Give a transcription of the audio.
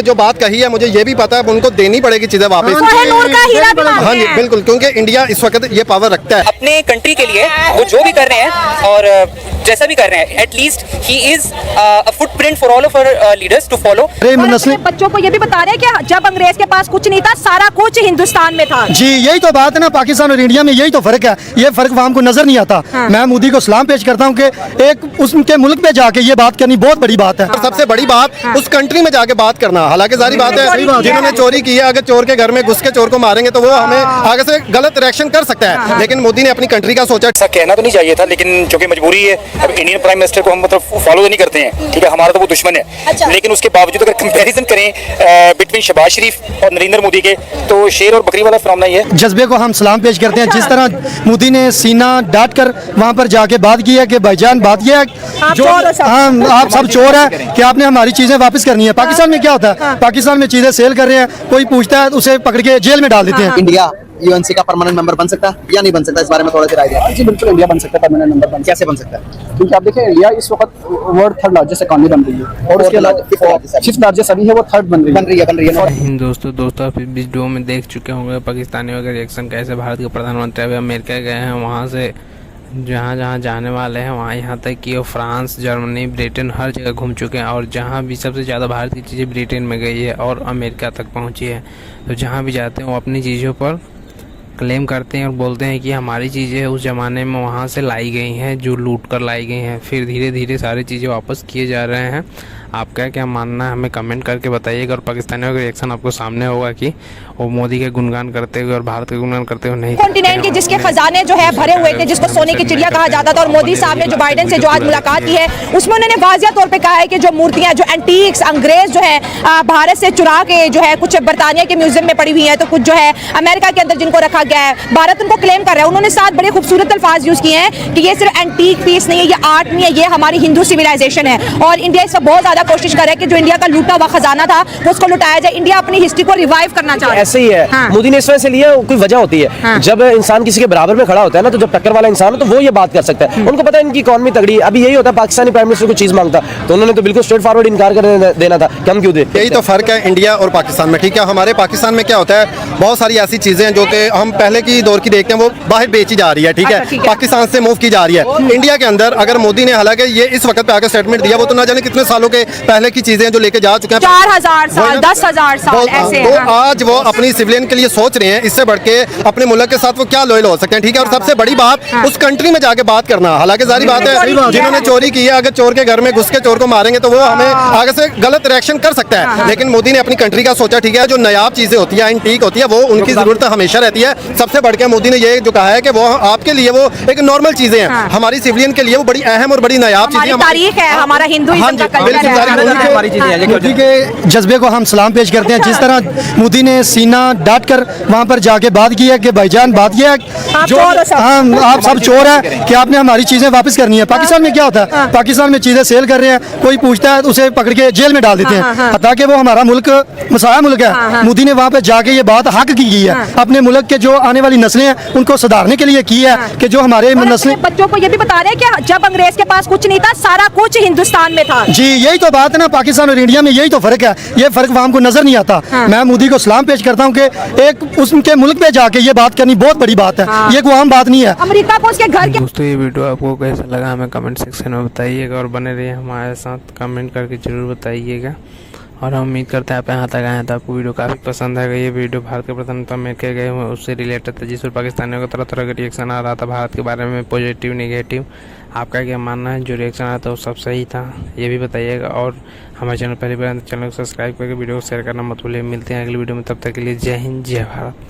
जो बात कही है मुझे ये भी पता है उनको देनी पड़ेगी चीजें वापस। हाँ जी बिल्कुल, क्योंकि इंडिया इस वक्त ये पावर रखता है अपने कंट्री के लिए। वो जो भी कर रहे हैं और जैसा भी कर रहे हैं, at least he is a footprint for all of our leaders to follow. बच्चों को ये भी बता रहे हैं कि जब अंग्रेज के पास कुछ नहीं था, सारा कुछ हिंदुस्तान में था। जी यही तो बात है ना, पाकिस्तान और इंडिया में यही तो फर्क है। ये फर्क वहाँ को नजर नहीं आता। मैं मोदी को सलाम पेश करता हूँ कि एक उसके मुल्क पे जाके ये बात करनी बहुत बड़ी बात है। और सबसे बड़ी बात उस कंट्री में जाके बात करना। हालांकि सारी बात है जिन्होंने चोरी की है, अगर चोर के घर में घुस के चोर को मारेंगे तो वो हमें आगे से गलत रिएक्शन कर सकता है, लेकिन मोदी ने अपनी कंट्री का सोचा। ऐसा कहना तो नहीं चाहिए था, लेकिन चूंकि मजबूरी है, अब इंडियन प्राइम मिनिस्टर को हम मतलब फॉलो नहीं करते हैं, ठीक है, हमारा तो वो दुश्मन है। लेकिन उसके बावजूद अगर कंपैरिजन करें बिटवीन शहबाज शरीफ और नरेंद्र मोदी के, तो शेर और बकरी वाला फिनोमेना ये जज्बे को हम सलाम पेश करते हैं। जिस तरह मोदी ने सीना डाट कर वहाँ पर जाके बात की है कि भाईजान बात यह है जो आप सब चोर है कि आपने हमारी चीजें वापस करनी है। पाकिस्तान में क्या होता है, पाकिस्तान में चीजें सेल कर रहे हैं, कोई पूछता है उसे पकड़ के जेल में डाल देते हैं। इंडिया यूएनसी का परमानेंट मेंबर बन सकता है या नहीं बन सकता, इस बारे में थोड़ा सा राय दें। जी बिल्कुल, इंडिया बन सकता है परमानेंट मेंबर। कैसे बन सकता है? क्योंकि आप देखिए इंडिया इस वक्त वर्ल्ड थर्ड लार्जेस्ट इकोनॉमी बन रही है, और उसके अलावा फिफ्थ लार्जेस्ट अभी है, वो थर्ड बन रही है। दोस्तों आप वीडियो में देख चुके होंगे पाकिस्तानियों का रिएक्शन कैसे। भारत के प्रधानमंत्री अभी अमेरिका गए हैं, वहाँ से जहाँ जहाँ जाने वाले हैं वहाँ यहाँ तक कि वो फ्रांस, जर्मनी, ब्रिटेन हर जगह घूम चुके हैं, और जहाँ भी सबसे ज़्यादा भारत की चीज़ें ब्रिटेन में गई है और अमेरिका तक पहुँची है। तो जहाँ भी जाते हैं वो अपनी चीज़ों पर क्लेम करते हैं और बोलते हैं कि हमारी चीज़ें उस ज़माने में वहाँ से लाई गई हैं, जो लूट कर लाई गई हैं। फिर धीरे धीरे सारी चीज़ें वापस किए जा रहे हैं। आपका क्या मानना है हमें कमेंट करके बताइएगा। और पाकिस्तानियों का रिएक्शन आपको सामने होगा कि वो मोदी के गुणगान करते हुए और भारत के गुणगान करते हुए नहीं। कॉन्टिनेंट के जिसके खजाने जो है भरे हुए थे, जिसको सोने की चिड़िया कहा जाता था, और मोदी साहब ने जो बाइडेन से जो आज मुलाकात की है उसमें उन्होंने वाजिया तौर पे कहा है कि जो मूर्तियां, जो एंटीक्स अंग्रेज जो है भारत से चुरा के जो है कुछ बरतानिया के म्यूजियम में पड़ी हुई है, तो कुछ जो है अमेरिका के अंदर जिनको रखा गया है, भारत उनको क्लेम कर रहा है। उन्होंने साथ बड़े खूबसूरत अल्फाज यूज किए हैं कि ये सिर्फ एंटीक पीस नहीं है, ये आर्ट नहीं है, ये हमारी हिंदू सिविलाइजेशन है। और इंडिया इसका बहुत ज्यादा कोशिश कर रहा है कि जो इंडिया का लूटा हुआ खजाना था वो उसको लुटाया जाए। इंडिया अपनी हिस्ट्री को रिवाइव करना चाहता है। ऐसे ही है, मोदी ने इस वजह से लिया, कोई वजह होती है। जब इंसान किसी के बराबर में खड़ा होता है ना, तो जब टक्कर वाला इंसान हो तो वो ये बात कर सकता है। उनको पता है इनकी इकोनॉमी तगड़ी। अभी यही होता है, पाकिस्तानी प्राइम मिनिस्टर को चीज मांगता तो उन्होंने तो बिल्कुल स्ट्रेट फॉरवर्ड इनकार कर देना था कि हम क्यों दे। यही तो फर्क है इंडिया और पाकिस्तान में, ठीक है। हमारे पाकिस्तान में क्या होता है, बहुत सारी ऐसी चीजें हैं जो कि हम पहले की दौर की देखते हैं, वो बाहर बेची जा रही है, ठीक है, पाकिस्तान से मूव की जा रही है। इंडिया के अंदर अगर मोदी ने, हालांकि ये इस वक्त पे आकर स्टेटमेंट दिया, वो तो ना जाने कितने सालों के पहले की चीजें जो लेके जा चुके हैं, 4000 साल, 10,000 साल ऐसे। तो आज वो अपनी सिविलियन के लिए सोच रहे हैं, इससे बढ़ के अपने मुल्क के साथ वो क्या लॉयल हो सकते हैं, ठीक है। और सबसे बड़ी बात उस कंट्री में जाके बात करना। हालांकि सारी बात है जिन्होंने चोरी की है, अगर चोर के घर में घुस के चोर को मारेंगे तो वो हमें आगे से गलत रिएक्शन कर सकता है, लेकिन मोदी ने अपनी कंट्री का सोचा, ठीक है। जो नायाब चीजें होती है, एंटीक होती है, वो उनकी जरूरत हमेशा रहती है। सबसे बढ़ के मोदी ने ये जो कहा है कि वो आपके लिए वो एक नॉर्मल चीजें हैं, हमारी सिविलियन के लिए वो बड़ी अहम और बड़ी नायाब चीजें, तारीख है, हमारा हिंदुइज्म का कल्चर है। मोदी के जज्बे को हम सलाम पेश करते हैं। जिस तरह मोदी ने सीना डाट कर वहाँ पर जाके बात की है कि भाईजान बात यह है जो आप सब चोर है कि आपने हमारी चीजें वापस करनी है। पाकिस्तान में क्या होता है, पाकिस्तान में चीजें सेल कर रहे हैं, कोई पूछता है उसे पकड़ के जेल में डाल देते हैं, ताकि वो हमारा मुल्क मसाया मुल्क है। मोदी ने वहाँ पे जाके ये बात हक की है, अपने मुल्क के जो आने वाली नस्लें हैं उनको सुधारने के लिए की है कि जो हमारे नस्लें। बच्चों को ये भी बता रहे हैं कि जब अंग्रेज के पास कुछ नहीं था, सारा कुछ हिंदुस्तान में था। जी यही तो बात है ना, पाकिस्तान और इंडिया में यही तो फर्क है। ये फर्क वहाँ को नजर नहीं आता। मैं मोदी को सलाम पेश करता हूँ कि एक उसके मुल्क पे जाके ये बात करनी बहुत बड़ी बात है। ये कोई आम बात नहीं है। अमेरिका को उसके घर के। दोस्तों ये वीडियो आपको कैसा लगा हमें कमेंट सेक्शन में बताइएगा, और बने रहिए हमारे साथ, कमेंट करके जरूर बताइएगा। और हम उम्मीद करते हैं आप यहाँ तक आए तो आपको वीडियो काफ़ी पसंद आएगा। ये वीडियो भारत के प्रधानमंत्री अमेरिका गए हुए उससे रिलेटेड था, जिस पर पाकिस्तानियों का तरह तरह का रिएक्शन आ रहा था भारत के बारे में, पॉजिटिव नेगेटिव। आपका क्या मानना है, जो रिएक्शन आया था वो सब सही था, ये भी बताइएगा। और हमारे चैनल पहली बार चैनल को सब्सक्राइब करके वीडियो को शेयर करना मत भूलिए। मिलते हैं अगली वीडियो में, तब तक के लिए जय हिंद, जय भारत।